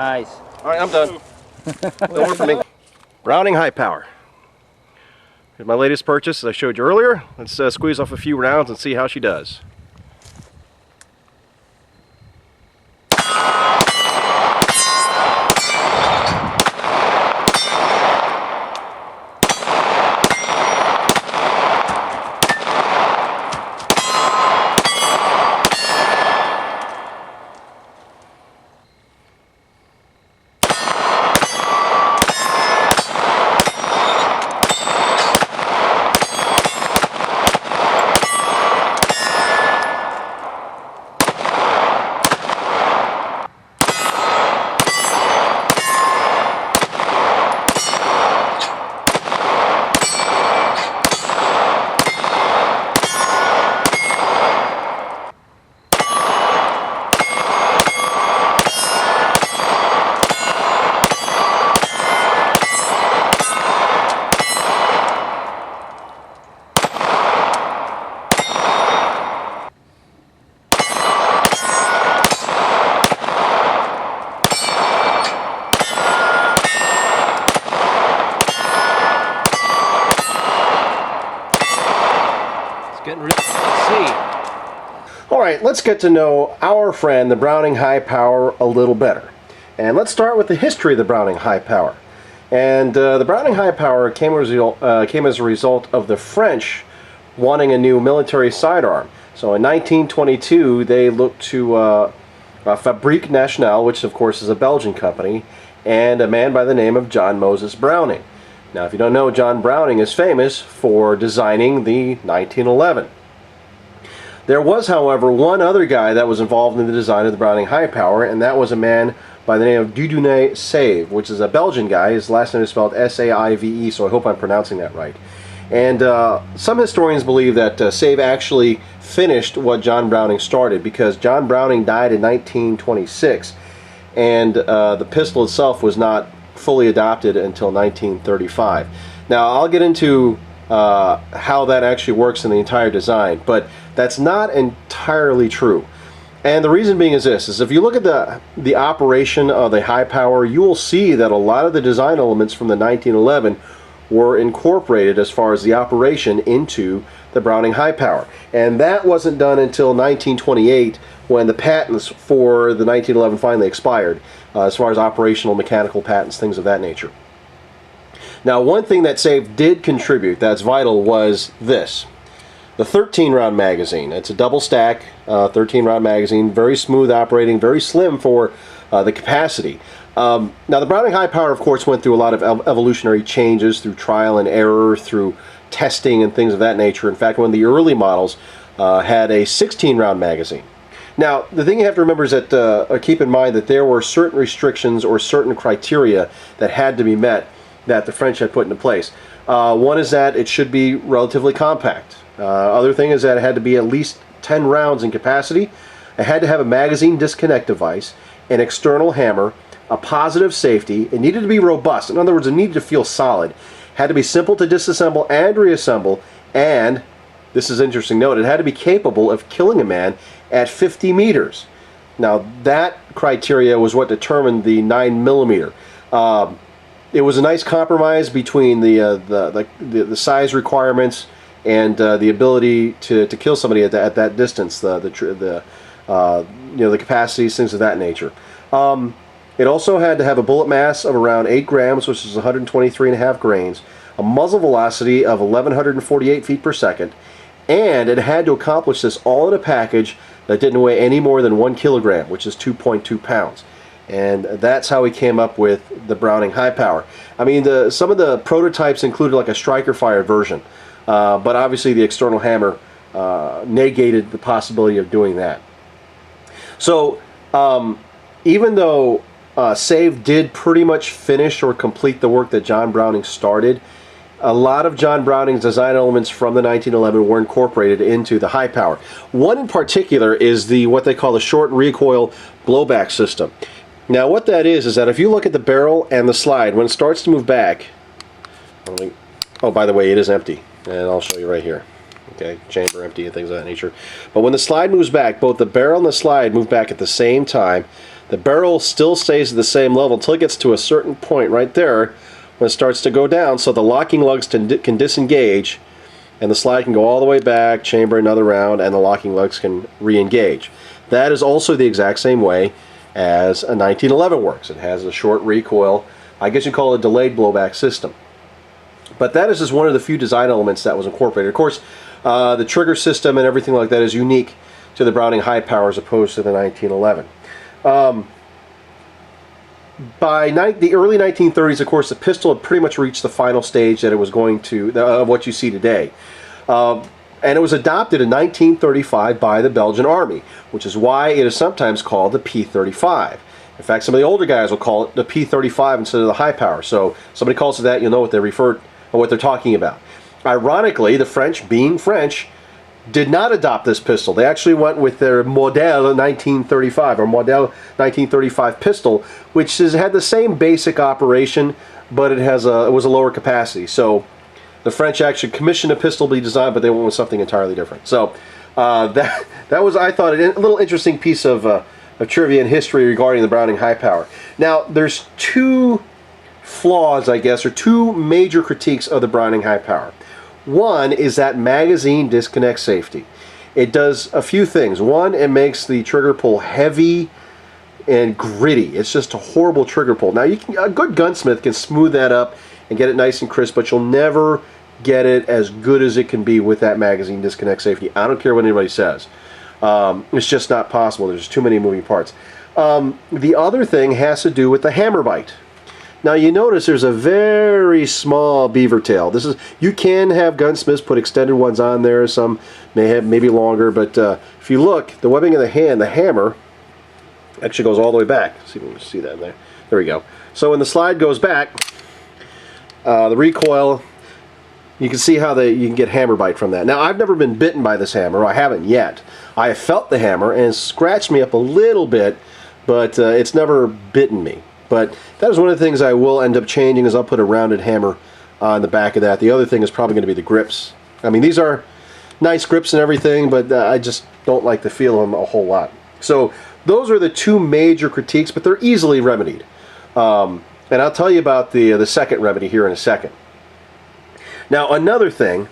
Nice. All right, I'm done. Don't work for me. Browning high power. Here's my latest purchase, as I showed you earlier. Let's squeeze off a few rounds and see how she does. Alright, let's get to know our friend, the Browning High Power, a little better. And let's start with the history of the Browning High Power. And the Browning High Power came as a result of the French wanting a new military sidearm. So in 1922, they looked to Fabrique Nationale, which of course is a Belgian company, and a man by the name of John Moses Browning. Now, if you don't know, John Browning is famous for designing the 1911. There was, however, one other guy that was involved in the design of the Browning High Power, and that was a man by the name of Dieudonné Saive, which is a Belgian guy. His last name is spelled S-A-I-V-E, so I hope I'm pronouncing that right. And some historians believe that Saive actually finished what John Browning started, because John Browning died in 1926, and the pistol itself was not fully adopted until 1935. Now, I'll get into how that actually works in the entire design, but that's not entirely true. And the reason being is this, is if you look at the operation of the high power, you will see that a lot of the design elements from the 1911 were incorporated as far as the operation into the Browning High Power. And that wasn't done until 1928, when the patents for the 1911 finally expired, as far as operational mechanical patents, things of that nature. Now, one thing that Saive did contribute that's vital was this. The 13-round magazine. It's a double stack 13-round magazine, very smooth operating, very slim for the capacity. Now, the Browning High Power, of course, went through a lot of evolutionary changes through trial and error, through testing and things of that nature. In fact, one of the early models had a 16-round magazine. Now, the thing you have to remember is that, keep in mind that there were certain restrictions or certain criteria that had to be met that the French had put into place. One is that it should be relatively compact. Other thing is that it had to be at least 10 rounds in capacity. It had to have a magazine disconnect device, an external hammer, a positive safety. It needed to be robust. In other words, it needed to feel solid. It had to be simple to disassemble and reassemble, and, this is an interesting note, it had to be capable of killing a man at 50 meters. Now, that criteria was what determined the 9mm. It was a nice compromise between the size requirements and the ability to kill somebody at that distance, the capacities, things of that nature. It also had to have a bullet mass of around 8 grams, which is 123.5 grains, a muzzle velocity of 1,148 feet per second, and it had to accomplish this all in a package that didn't weigh any more than 1 kilogram, which is 2.2 pounds. And that's how we came up with the Browning High Power. I mean, some of the prototypes included like a striker fired version, but obviously the external hammer negated the possibility of doing that. So even though Saive did pretty much finish or complete the work that John Browning started, a lot of John Browning's design elements from the 1911 were incorporated into the high power. One in particular is what they call the short recoil blowback system. Now, what that is that if you look at the barrel and the slide, when it starts to move back, oh, by the way, it is empty, and I'll show you right here. Okay, chamber empty and things of that nature. But when the slide moves back, both the barrel and the slide move back at the same time. The barrel still stays at the same level until it gets to a certain point right there when it starts to go down, so the locking lugs can disengage, and the slide can go all the way back, chamber another round, and the locking lugs can re-engage. That is also the exact same way as a 1911 works. It has a short recoil. I guess you call it a delayed blowback system. But that is just one of the few design elements that was incorporated. Of course, the trigger system and everything like that is unique to the Browning High Power as opposed to the 1911. By the early 1930s, of course, the pistol had pretty much reached the final stage that it was going to, of what you see today. And it was adopted in 1935 by the Belgian Army, which is why it is sometimes called the P-35. In fact, some of the older guys will call it the P-35 instead of the High Power. So somebody calls it that, you'll know what they're talking about. Ironically, the French, being French, did not adopt this pistol. They actually went with their Model 1935 or Model 1935 pistol, which had the same basic operation, but it was a lower capacity. So the French actually commissioned a pistol to be designed, but they went with something entirely different. So that was, I thought, a little interesting piece of trivia and history regarding the Browning High Power. Now, there's two flaws, I guess, or two major critiques of the Browning High Power. One is that magazine disconnect safety. It does a few things. One, it makes the trigger pull heavy and gritty. It's just a horrible trigger pull. Now, a good gunsmith can smooth that up and get it nice and crisp, but you'll never get it as good as it can be with that magazine disconnect safety. I don't care what anybody says. It's just not possible. There's too many moving parts. The other thing has to do with the hammer bite. Now you notice there's a very small beaver tail. You can have gunsmiths put extended ones on there. Some may have maybe longer, but if you look, the webbing of the hammer actually goes all the way back. See if we can see that in there. There we go. So when the slide goes back, the recoil, you can see how you can get hammer bite from that. Now I've never been bitten by this hammer. I haven't yet. I have felt the hammer and it's scratched me up a little bit, but it's never bitten me. But that is one of the things I will end up changing, is I'll put a rounded hammer on the back of that. The other thing is probably going to be the grips. I mean, these are nice grips and everything, but I just don't like the feel of them a whole lot. So those are the two major critiques, but they're easily remedied. And I'll tell you about the second remedy here in a second. Now, another thing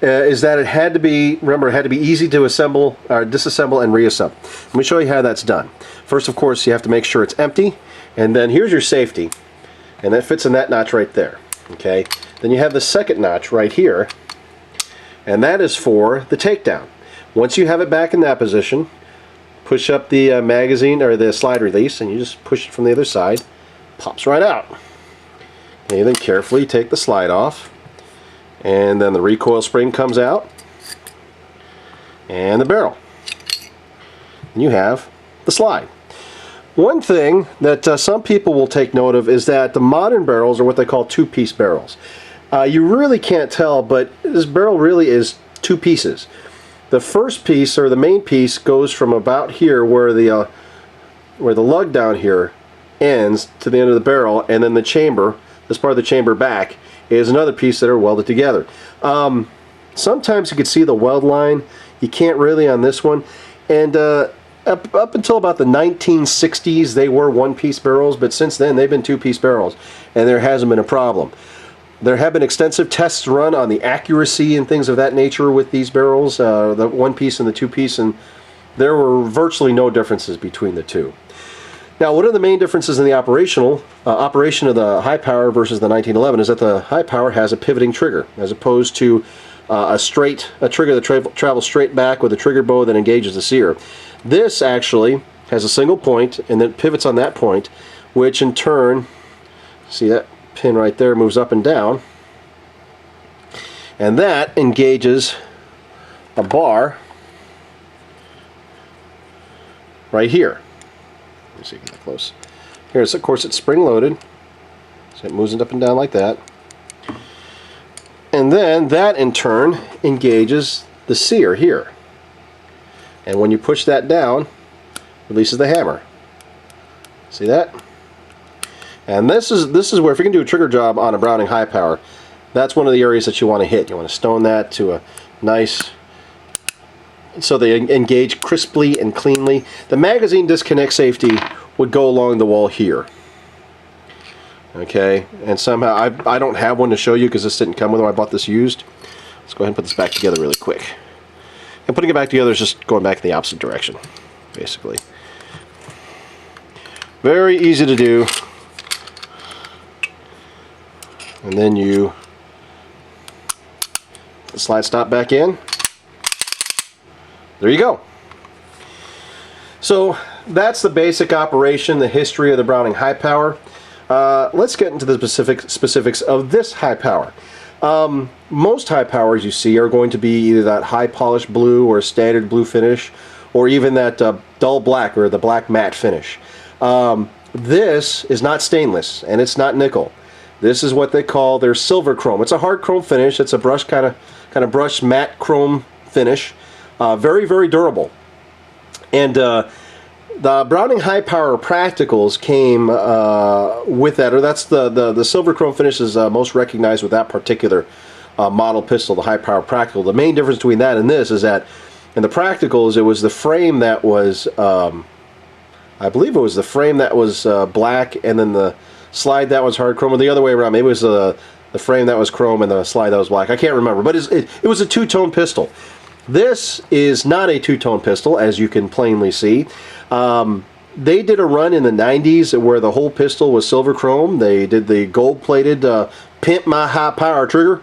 is that it had to be, remember, it had to be easy to assemble, or disassemble and reassemble. Let me show you how that's done. First, of course, you have to make sure it's empty. And then here's your safety, and that fits in that notch right there. Okay. Then you have the second notch right here, and that is for the takedown. Once you have it back in that position, push up the magazine or the slide release, and you just push it from the other side. Pops right out. And you then carefully take the slide off, and then the recoil spring comes out, and the barrel. And you have the slide. One thing that some people will take note of is that the modern barrels are what they call two-piece barrels. You really can't tell, but this barrel really is two pieces. The first piece, or the main piece, goes from about here where the lug down here ends to the end of the barrel, and then the chamber, this part of the chamber back, is another piece that are welded together. Sometimes you can see the weld line. You can't really on this one. And up until about the 1960s, they were one-piece barrels, but since then they've been two-piece barrels, and there hasn't been a problem. There have been extensive tests run on the accuracy and things of that nature with these barrels, the one-piece and the two-piece, and there were virtually no differences between the two. Now, one of the main differences in the operation of the High Power versus the 1911 is that the High Power has a pivoting trigger, as opposed to a trigger that travels straight back with a trigger bow that engages the sear. This actually has a single point and then pivots on that point, which in turn, see that pin right there moves up and down, and that engages a bar right here. Let me see if I can get close. Here's, of course, it's spring-loaded, so it moves it up and down like that. And then that in turn engages the sear here. And when you push that down, releases the hammer. See that? And this is where, if you can do a trigger job on a Browning High Power, that's one of the areas that you want to hit. You want to stone that to nice, so they engage crisply and cleanly. The magazine disconnect safety would go along the wall here. Okay, and somehow I don't have one to show you because this didn't come with them. I bought this used. Let's go ahead and put this back together really quick. And putting it back together is just going back in the opposite direction, basically. Very easy to do. And then you slide stop back in. There you go. So that's the basic operation, the history of the Browning high power. Let's get into the specifics of this high power. Most high powers you see are going to be either that high polished blue or standard blue finish, or even that dull black or the black matte finish. This is not stainless and it's not nickel. This is what they call their silver chrome. It's a hard chrome finish. It's a brush kind of brush matte chrome finish. Very, very durable. And the Browning high power practicals came with that, or that's the silver chrome finish is most recognized with that particular model pistol, the high power practical. The main difference between that and this is that in the practicals it was the frame that was, I believe it was the frame that was black, and then the slide that was hard chrome, or the other way around. Maybe it was the frame that was chrome and the slide that was black. I can't remember, but it was a two-tone pistol. This is not a two-tone pistol, as you can plainly see. They did a run in the 90s where the whole pistol was silver chrome. They did the gold-plated Pimp My High Power trigger,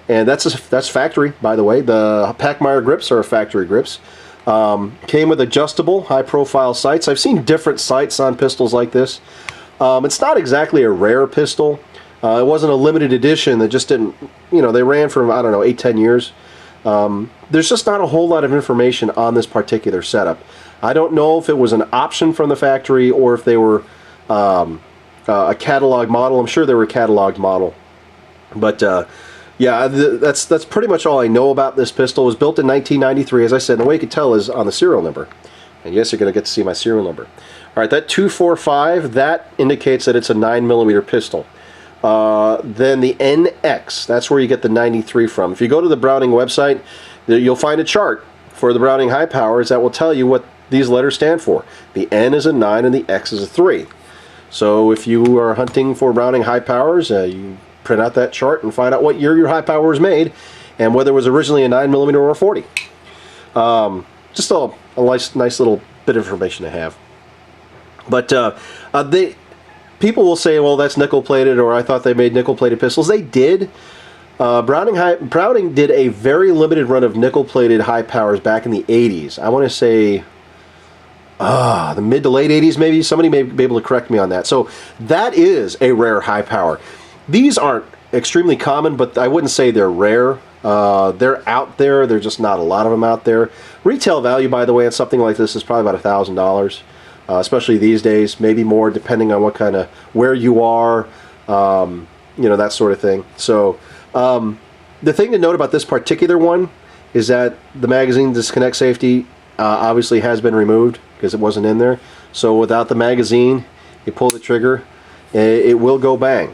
and that's factory, by the way. The Packmeyer grips are factory grips. Came with adjustable, high-profile sights. I've seen different sights on pistols like this. It's not exactly a rare pistol. It wasn't a limited edition that just didn't, they ran for, I don't know, 8-10 years. There's just not a whole lot of information on this particular setup. I don't know if it was an option from the factory or if they were a catalog model. I'm sure they were a catalog model. But yeah, that's pretty much all I know about this pistol. It was built in 1993, as I said. And the way you can tell is on the serial number. And yes, you're going to get to see my serial number. All right, that 245, that indicates that it's a 9mm pistol. Then the NX, that's where you get the 93 from. If you go to the Browning website, you'll find a chart for the Browning high powers that will tell you what these letters stand for. The N is a 9 and the X is a 3. So if you are hunting for Browning high powers, you print out that chart and find out what year your high power was made and whether it was originally a 9mm or a 40. Just a nice little bit of information to have. But people will say, well, that's nickel-plated, or I thought they made nickel-plated pistols. They did. Browning did a very limited run of nickel-plated high powers back in the 80s. I want to say the mid to late 80s maybe. Somebody may be able to correct me on that. So that is a rare high power. These aren't extremely common, but I wouldn't say they're rare. They're out there. There's just not a lot of them out there. Retail value, by the way, on something like this is probably about $1,000. Especially these days, maybe more, depending on what kind of, where you are, that sort of thing. So the thing to note about this particular one is that the magazine disconnect safety obviously has been removed because it wasn't in there. So without the magazine, you pull the trigger, it will go bang.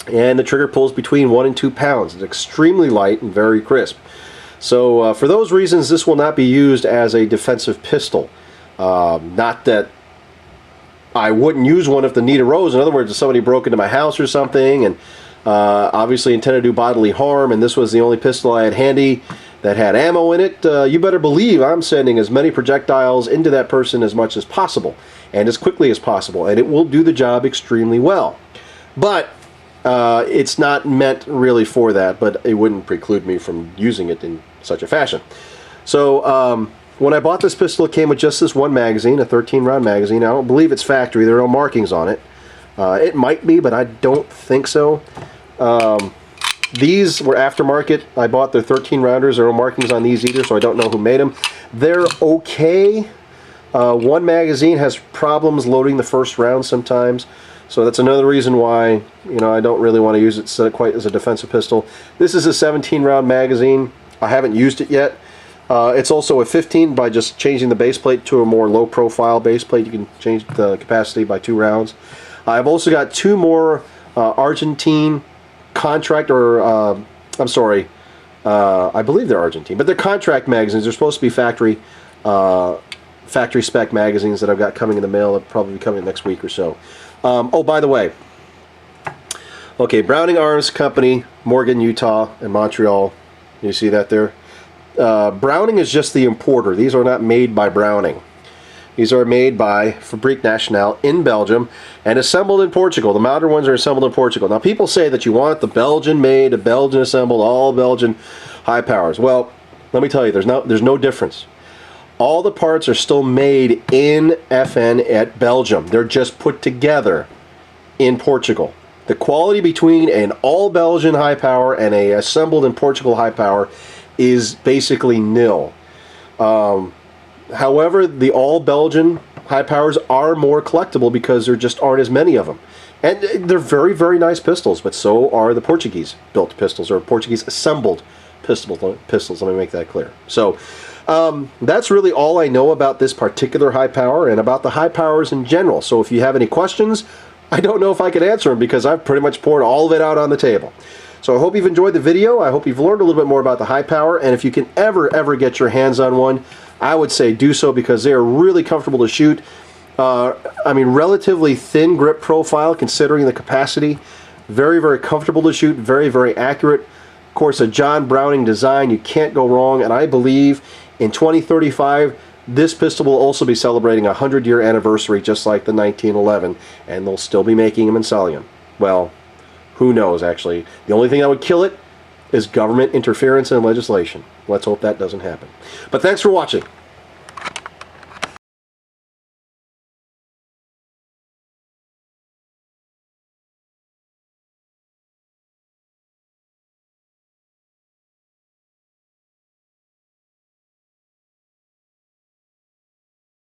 And the trigger pulls between 1 and 2 pounds. It's extremely light and very crisp. So for those reasons, this will not be used as a defensive pistol. Not that I wouldn't use one if the need arose. In other words, if somebody broke into my house or something and obviously intended to do bodily harm, and this was the only pistol I had handy that had ammo in it, you better believe I'm sending as many projectiles into that person as much as possible and as quickly as possible, and it will do the job extremely well. But it's not meant really for that, but it wouldn't preclude me from using it in such a fashion. So when I bought this pistol, it came with just this one magazine, a 13-round magazine. I don't believe it's factory. There are no markings on it. It might be, but I don't think so. These were aftermarket. I bought their 13-rounders. There are no markings on these either, so I don't know who made them. They're okay. One magazine has problems loading the first round sometimes, so that's another reason why I don't really want to use it quite as a defensive pistol. This is a 17-round magazine. I haven't used it yet. It's also a 15 by just changing the base plate to a more low-profile base plate. You can change the capacity by 2 rounds. I've also got 2 more Argentine contract, or I'm sorry, I believe they're Argentine, but they're contract magazines. They're supposed to be factory spec magazines that I've got coming in the mail. They'll probably be coming next week or so. Oh, by the way, okay, Browning Arms Company, Morgan, Utah, and Montreal. You see that there? Browning is just the importer. These are not made by Browning. These are made by Fabrique Nationale in Belgium and assembled in Portugal. The Mauser ones are assembled in Portugal. Now, people say that you want the Belgian made, the Belgian assembled, all Belgian high powers. Well, let me tell you, there's no difference. All the parts are still made in FN at Belgium. They're just put together in Portugal. The quality between an all Belgian high power and a assembled in Portugal high power is basically nil. However, the all Belgian high powers are more collectible because there just aren't as many of them. And they're very, very nice pistols, but so are the Portuguese built pistols, or Portuguese assembled pistols. Let me make that clear. So that's really all I know about this particular high power and about the high powers in general. So if you have any questions, I don't know if I can answer them because I've pretty much poured all of it out on the table. So I hope you've enjoyed the video. I hope you've learned a little bit more about the high power, and if you can ever get your hands on one, I would say do so because they are really comfortable to shoot. I mean, relatively thin grip profile considering the capacity. Very, very comfortable to shoot. Very, very accurate. Of course, a John Browning design. You can't go wrong. And I believe in 2035, this pistol will also be celebrating a 100-year anniversary just like the 1911. And they'll still be making them and selling them. Well, who knows, actually. The only thing that would kill it is government interference and legislation. Let's hope that doesn't happen. But thanks for watching.